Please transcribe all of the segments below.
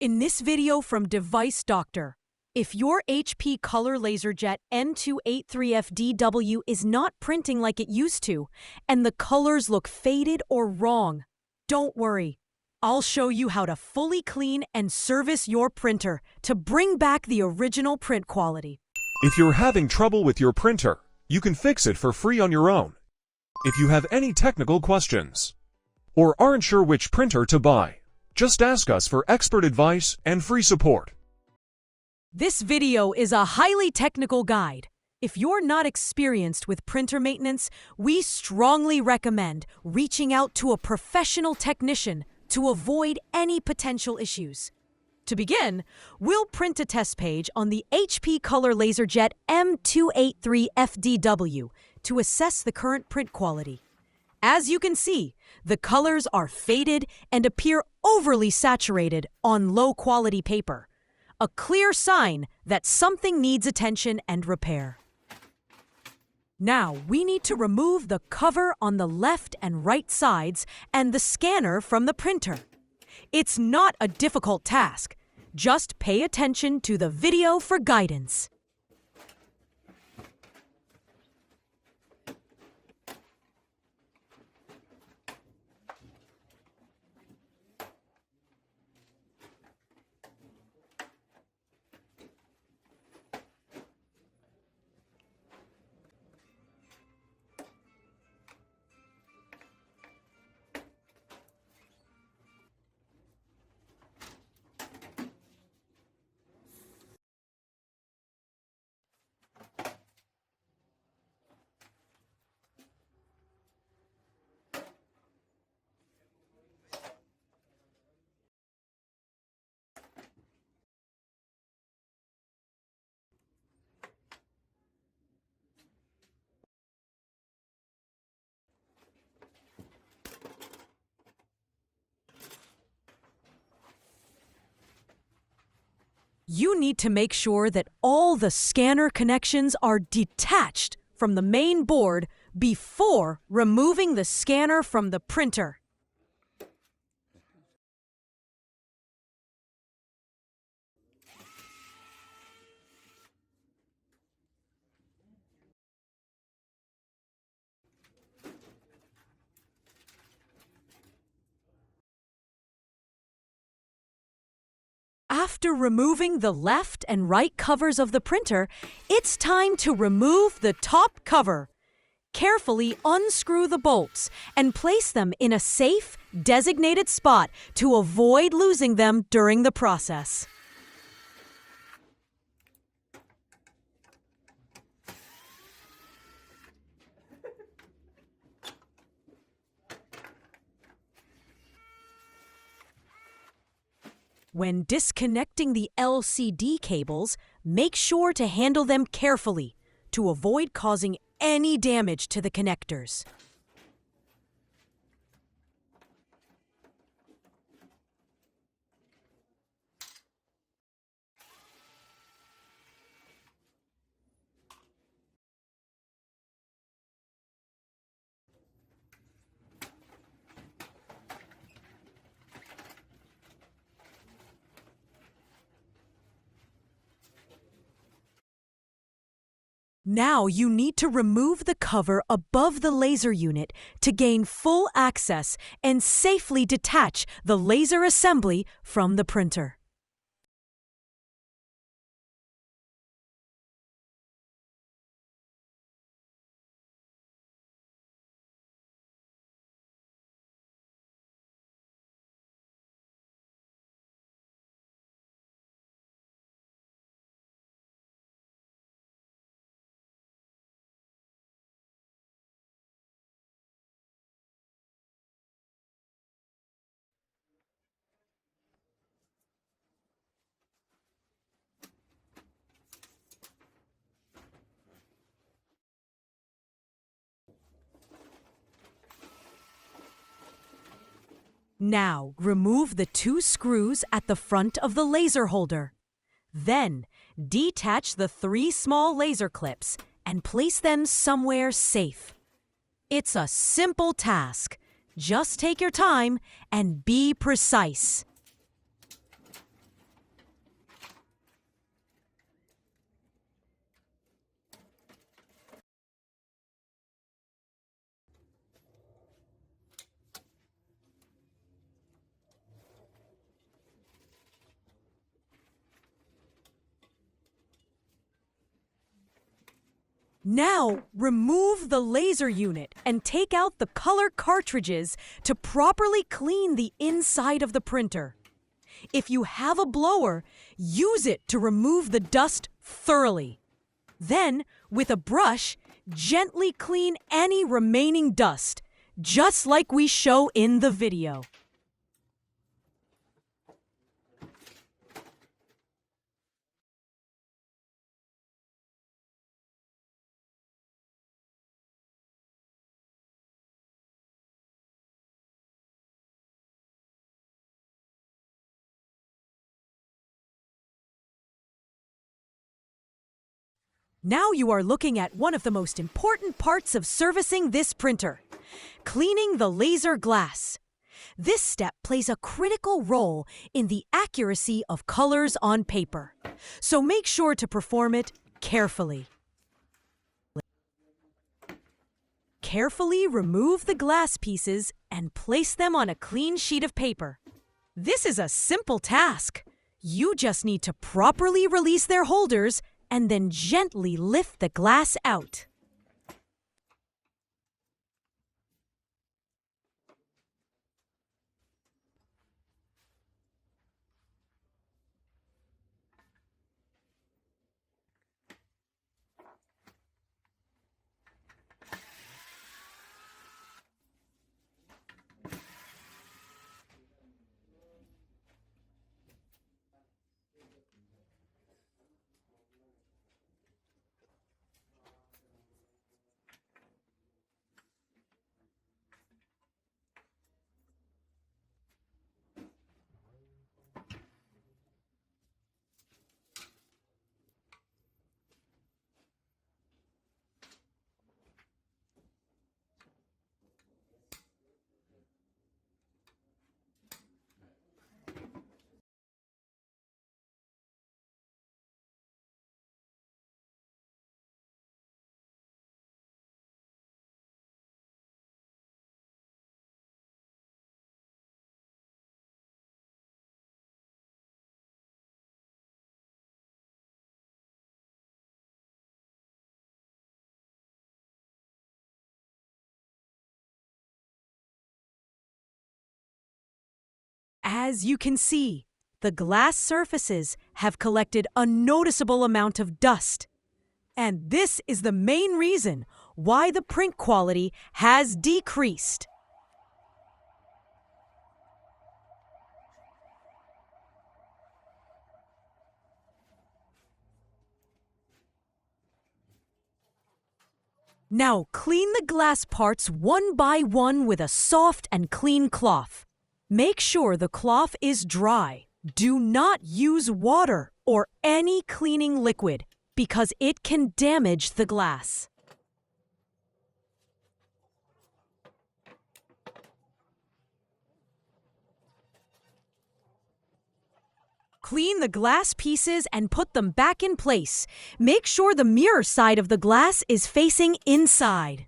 In this video from Device Doctor, if your HP Color LaserJet M283fdw is not printing like it used to, and the colors look faded or wrong, don't worry. I'll show you how to fully clean and service your printer to bring back the original print quality. If you're having trouble with your printer, you can fix it for free on your own. If you have any technical questions or aren't sure which printer to buy, just ask us for expert advice and free support. This video is a highly technical guide. If you're not experienced with printer maintenance, we strongly recommend reaching out to a professional technician to avoid any potential issues. To begin, we'll print a test page on the HP Color LaserJet M283fdw to assess the current print quality. As you can see, the colors are faded and appear overly saturated on low-quality paper, a clear sign that something needs attention and repair. Now, we need to remove the cover on the left and right sides and the scanner from the printer. It's not a difficult task. Just pay attention to the video for guidance. You need to make sure that all the scanner connections are detached from the main board before removing the scanner from the printer. After removing the left and right covers of the printer, it's time to remove the top cover. Carefully unscrew the bolts and place them in a safe, designated spot to avoid losing them during the process. When disconnecting the LCD cables, make sure to handle them carefully to avoid causing any damage to the connectors. Now you need to remove the cover above the laser unit to gain full access and safely detach the laser assembly from the printer. Now, remove the two screws at the front of the laser holder. Then, detach the three small laser clips and place them somewhere safe. It's a simple task. Just take your time and be precise. Now, remove the laser unit and take out the color cartridges to properly clean the inside of the printer. If you have a blower, use it to remove the dust thoroughly. Then, with a brush, gently clean any remaining dust, just like we show in the video. Now you are looking at one of the most important parts of servicing this printer, cleaning the laser glass. This step plays a critical role in the accuracy of colors on paper, so make sure to perform it carefully. Carefully remove the glass pieces and place them on a clean sheet of paper. This is a simple task. You just need to properly release their holders and then gently lift the glass out. As you can see, the glass surfaces have collected a noticeable amount of dust. And this is the main reason why the print quality has decreased. Now clean the glass parts one by one with a soft and clean cloth. Make sure the cloth is dry. Do not use water or any cleaning liquid because it can damage the glass. Clean the glass pieces and put them back in place. Make sure the mirror side of the glass is facing inside.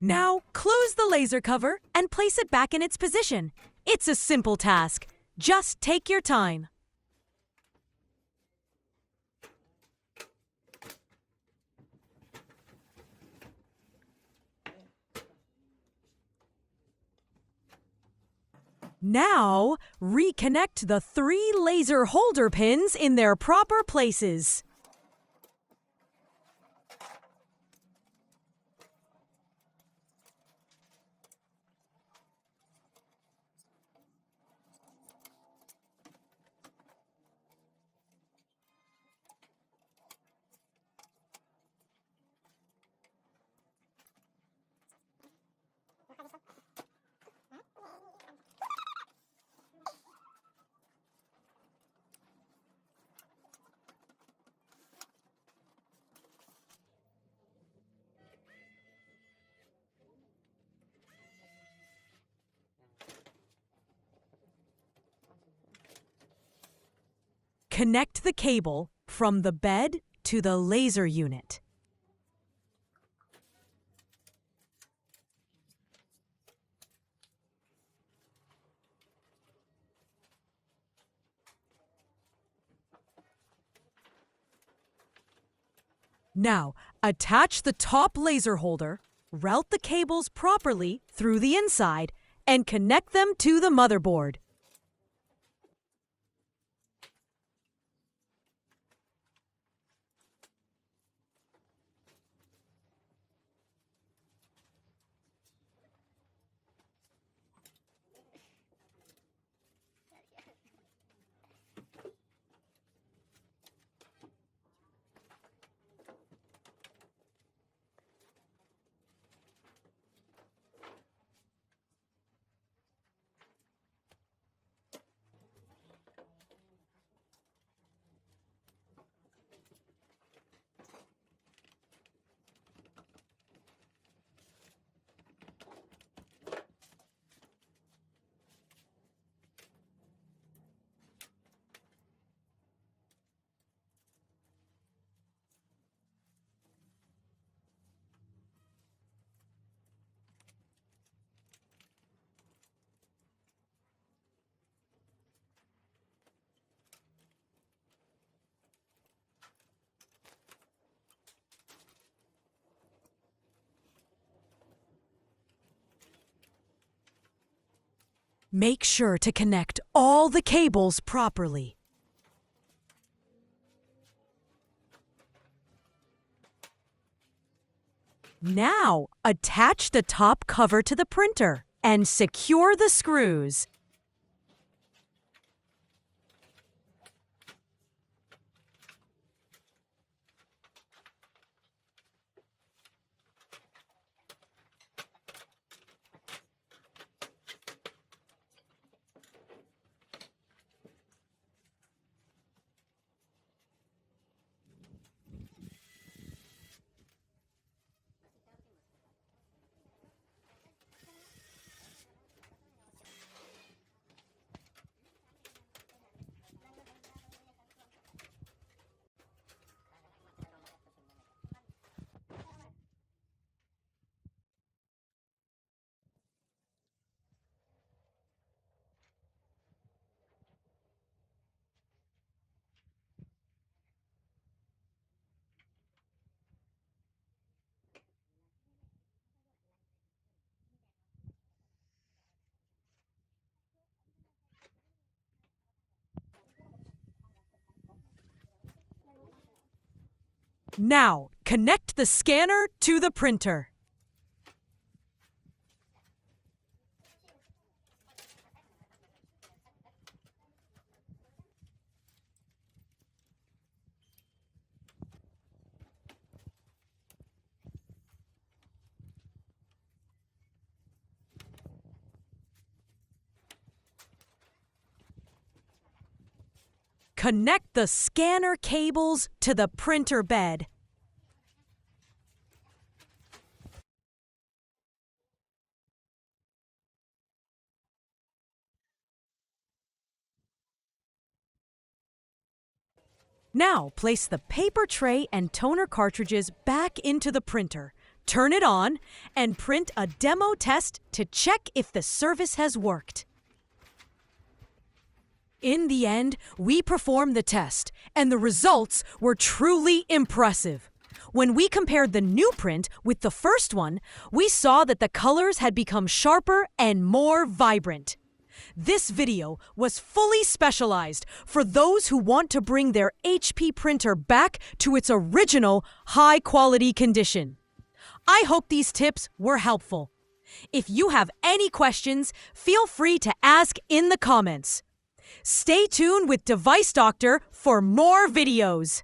Now, close the laser cover and place it back in its position. It's a simple task. Just take your time. Now, reconnect the 3 laser holder pins in their proper places. Connect the cable from the bed to the laser unit. Now, attach the top laser holder, route the cables properly through the inside, and connect them to the motherboard. Make sure to connect all the cables properly. Now, attach the top cover to the printer and secure the screws. Now, connect the scanner to the printer. Connect the scanner cables to the printer bed. Now, place the paper tray and toner cartridges back into the printer. turn it on, and print a demo test to check if the service has worked. In the end, we performed the test, and the results were truly impressive. When we compared the new print with the first one, we saw that the colors had become sharper and more vibrant. This video was fully specialized for those who want to bring their HP printer back to its original high-quality condition. I hope these tips were helpful. If you have any questions, feel free to ask in the comments. Stay tuned with Device Doctor for more videos.